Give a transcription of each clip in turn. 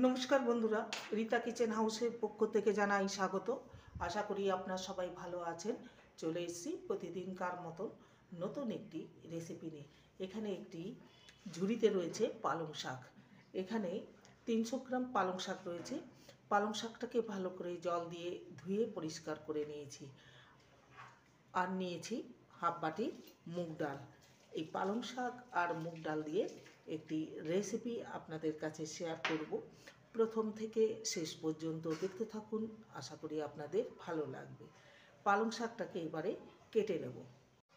নমস্কার বন্ধুরা, রীতা কিচেন হাউসের পক্ষ থেকে জানাই স্বাগত। আশা করি আপনারা সবাই ভালো আছেন। চলে এসেছি প্রতিদিনকার মতন নতুন একটি রেসিপি নিয়ে। এখানে একটি ঝুড়িতে রয়েছে পালং শাক। এখানে 300 গ্রাম পালং শাক রয়েছে। পালং শাকটাকে ভালো করে জল দিয়ে ধুয়ে পরিষ্কার করে নিয়েছি। আর নিয়েছি হাফ বাটি মুগ ডাল। এই পালং শাক আর মুগ ডাল দিয়ে একটি রেসিপি আপনাদের কাছে শেয়ার করব। প্রথম থেকে শেষ পর্যন্ত দেখতে থাকুন, আশা করি আপনাদের ভালো লাগবে। পালং শাকটাকে এবারে কেটে নেব।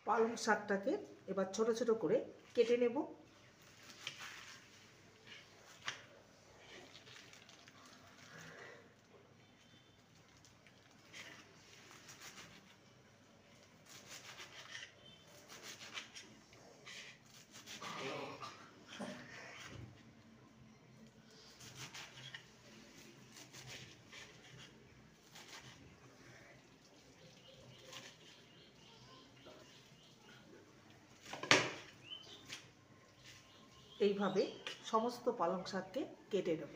পালং শাকটাকে এবার ছোট ছোট করে কেটে নেব। এইভাবে সমস্ত পালং শাককে কেটে নেব।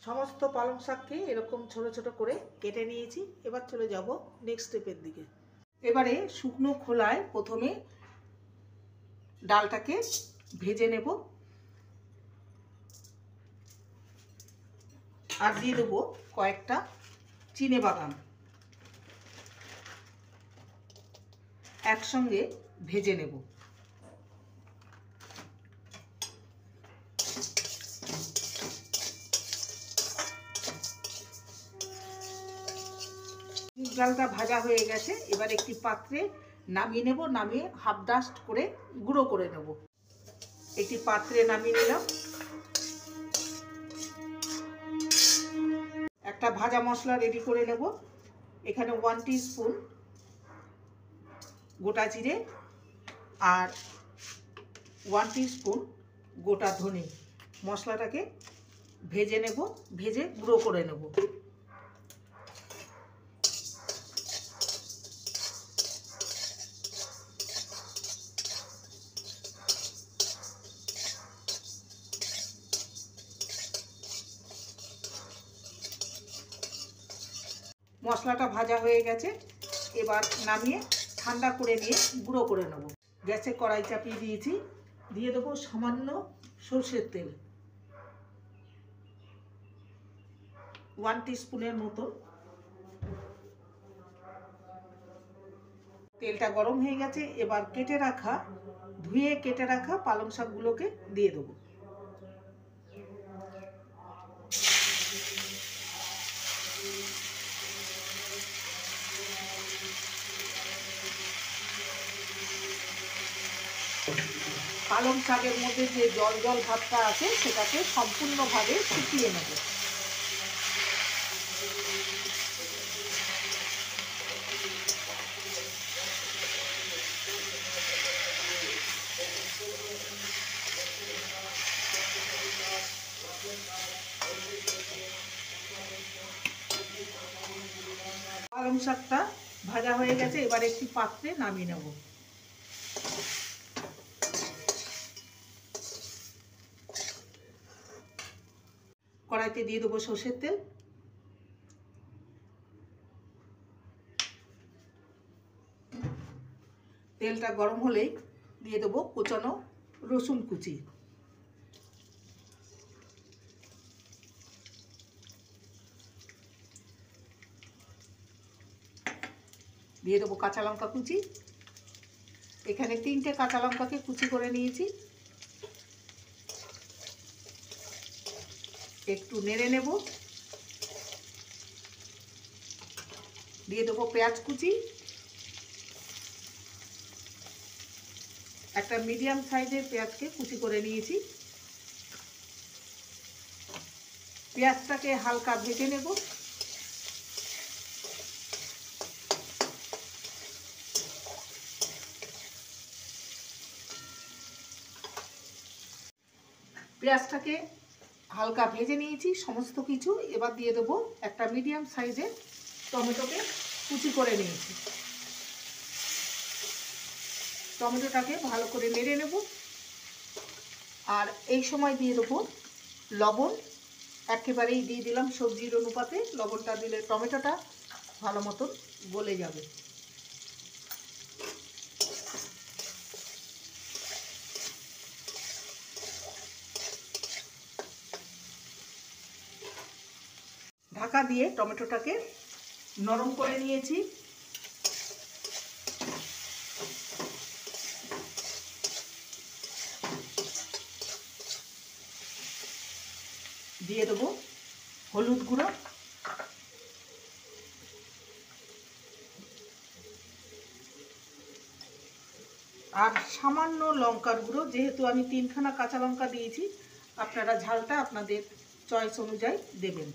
সমস্ত পালং শাককে এরকম ছোট ছোট করে কেটে নিয়েছি। এবার চলে যাব নেক্সট স্টেপের দিকে। এবারে শুকনো খোলায় প্রথমে ডালটাকে ভেজে নেব। আর দিয়ে দেবো কয়েকটা চিনেবাদাম, একসঙ্গে ভেজে নেব। ডালটা ভাজা হয়ে গেছে। এবার একটি পাত্রে নামিয়ে নেব। নামিয়ে হাফ ডাস্ট করে গুঁড়ো করে নেব। একটি পাত্রে নামিয়ে নিলাম। একটা ভাজা মশলা রেডি করে নেব। এখানে 1 টিস্পুন গোটা জিরে আর 1 টিস্পুন গোটা ধনে। মশলাটাকে ভেজে নেব, ভেজে গুঁড়ো করে নেব। মশলাটা ভাজা হয়ে গেছে। এবার নামিয়ে ঠান্ডা করে নিয়ে গুঁড়ো করে নেব। গ্যাসে কড়াই চাপিয়ে দিয়েছি। দিয়ে দেবো সামান্য সরষের তেল, 1 টিস্পুনের মতো। তেলটা গরম হয়ে গেছে। এবার ধুয়ে কেটে রাখা পালং শাকগুলোকে দিয়ে দেবো। পালং শাকের মধ্যে যে জল জল ভাবটা আছে সেটাকে সম্পূর্ণভাবে শুকিয়ে নেব। পালং শাকটা ভাজা হয়ে গেছে। এবার একটি পাত্রে নামিয়ে নেব। কড়াইতে দিয়ে দেবো সরষের তেল। তেলটা গরম হলেই দিয়ে দেবো কুচানো রসুন কুচি, দিয়ে দেবো কাঁচা লঙ্কা কুচি। এখানে 3টে কাঁচা লঙ্কাকে কুচি করে নিয়েছি। একটু নেড়ে নেব। দিয়ে দেবো পেঁয়াজ কুচি। একটা মিডিয়াম সাইজের পেঁয়াজকে কুচি করে নিয়েছি। পেঁয়াজটাকে হালকা ভেজে নেব। পেঁয়াজটাকে হালকা ভেজে নিয়েছি সমস্ত কিছু। এবার দিয়ে দেবো একটা মিডিয়াম সাইজের টমেটোকে কুচি করে নিয়েছি। টমেটোটাকে ভালো করে নেড়ে নেব। আর এই সময় দিয়ে দেবো লবণ একেবারেই দিয়ে দিলাম সবজির অনুপাতে। লবণটা দিলে টমেটোটা ভালো মতন গলে যাবে। ঢাকা দিয়ে টমেটোটাকে নরম করে নিয়েছি। দিয়ে দেবো হলুদ গুঁড়ো, আর সামান্য লঙ্কার গুঁড়ো। যেহেতু আমি 3খানা কাঁচা লঙ্কা দিয়েছি, আপনারা ঝালটা আপনাদের চয়েস অনুযায়ী দেবেন।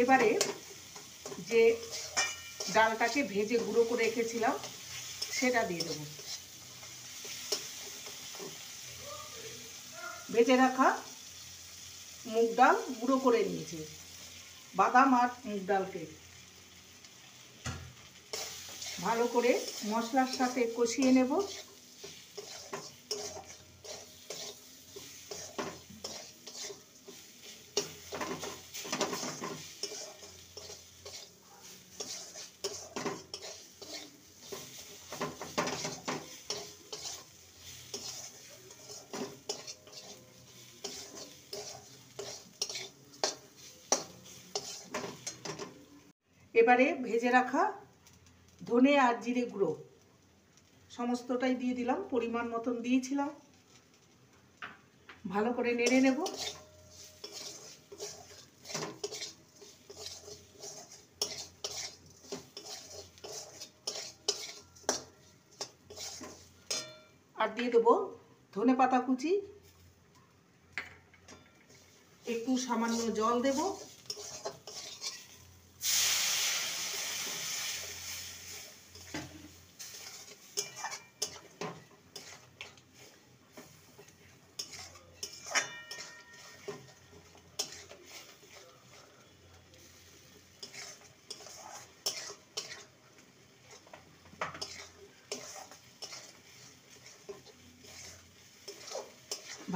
এবারে যে ডালটাকে ভেজে গুঁড়ো করে রেখেছিলাম সেটা দিয়ে দেবো। ভেজে রাখা মুগ ডাল গুঁড়ো করে নিয়েছি, বাদাম আর মুগ ডালকে ভালো করে মশলার সাথে কষিয়ে নেব। এবারে ভেজে রাখা ধনে আর জিরে গুঁড়ো সমস্তটাই দিয়ে দিলাম, পরিমাণ মতন দিয়েছিলাম। ভালো করে নেড়ে নেব। আর দিয়ে দেবো ধনে পাতা কুচি, একটু সামান্য জল দেব।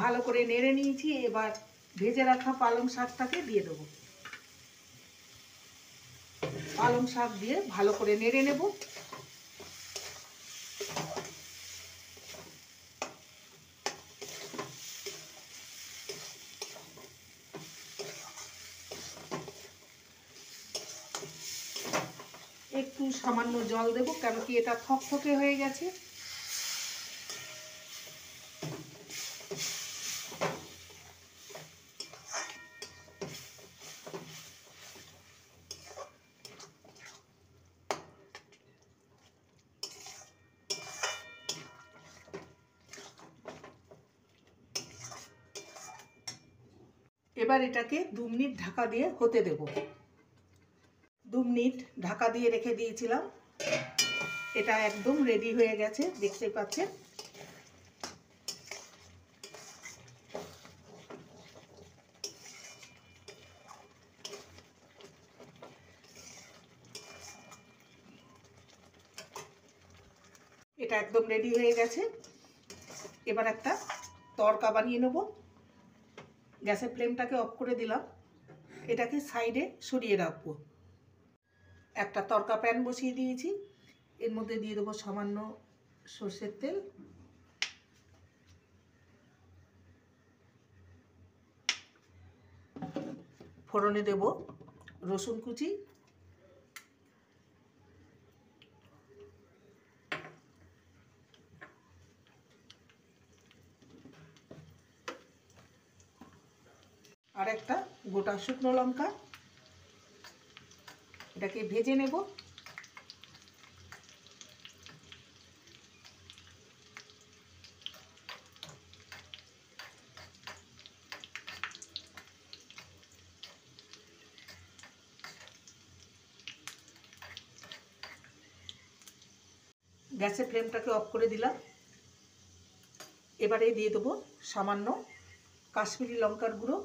ভালো করে নেড়ে নিয়েছি। এবার ভেজে রাখা পালং শাকটাকে দিয়ে দেবো। পালং শাক দিয়ে ভালো করে নেড়ে নেব। একটু সামান্য জল দেব, কেন কি এটা থকথকে হয়ে গেছে। এবার এটাকে 2 মিনিট ঢাকা দিয়ে হতে দেব। 2 মিনিট ঢাকা দিয়ে রেখে দিয়েছিলাম। এটা একদম রেডি হয়ে গেছে, দেখতে পাচ্ছেন। এটা একদম রেডি হয়ে গেছে। এবার একটা তড়কা বানিয়ে নেব। গ্যাসের ফ্লেমটাকে অফ করে দিলাম। এটাকে সাইডে সরিয়ে রাখবো। একটা তড়কা প্যান বসিয়ে দিয়েছি, এর মধ্যে দিয়ে দেবো সামান্য সর্ষের তেল। ফোড়নে দেব রসুন কুচি, আর একটা গোটা শুকনো লঙ্কা। এটাকে ভেজে নেব। গ্যাসের ফ্লেমটাকে অফ করে দিলাম। এবারে দিয়ে দেবো সামান্য কাশ্মীরি লঙ্কার গুঁড়ো,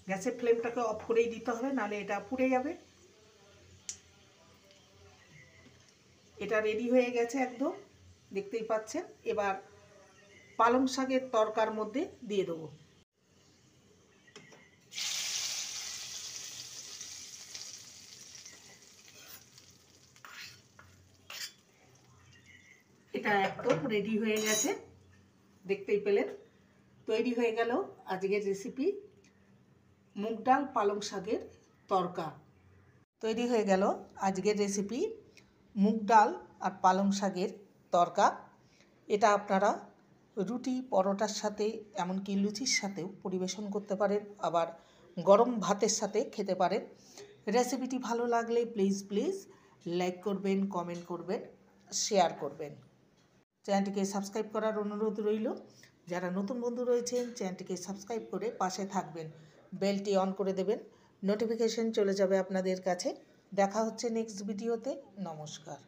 গ্যাসের ফ্লেমটাকে অফ করেই দিতে হবে, নাহলে এটা পুড়ে যাবে। এটা রেডি হয়ে গেছে একদম, দেখতেই পাচ্ছেন। এবার পালং শাকের তরকার মধ্যে দিয়ে দেবো। এটা একদম রেডি হয়ে গেছে, দেখতেই পেলেন। তৈরি হয়ে গেল আজকের রেসিপি মুগ ডাল পালং শাকের তরকা। তৈরি হয়ে গেল আজকের রেসিপি মুগ ডাল আর পালং শাকের তরকা। এটা আপনারা রুটি পরোটার সাথে, এমনকি লুচির সাথেও পরিবেশন করতে পারেন, আবার গরম ভাতের সাথে খেতে পারেন। রেসিপিটি ভালো লাগলে প্লিজ লাইক করবেন, কমেন্ট করবেন, শেয়ার করবেন। চ্যানেলটিকে সাবস্ক্রাইব করার অনুরোধ রইল। যারা নতুন বন্ধু রয়েছেন চ্যানেলটিকে সাবস্ক্রাইব করে পাশে থাকবেন, বেলটি অন করে দেবেন, নোটিফিকেশন চলে যাবে আপনাদের কাছে। দেখা হচ্ছে নেক্সট ভিডিওতে। নমস্কার।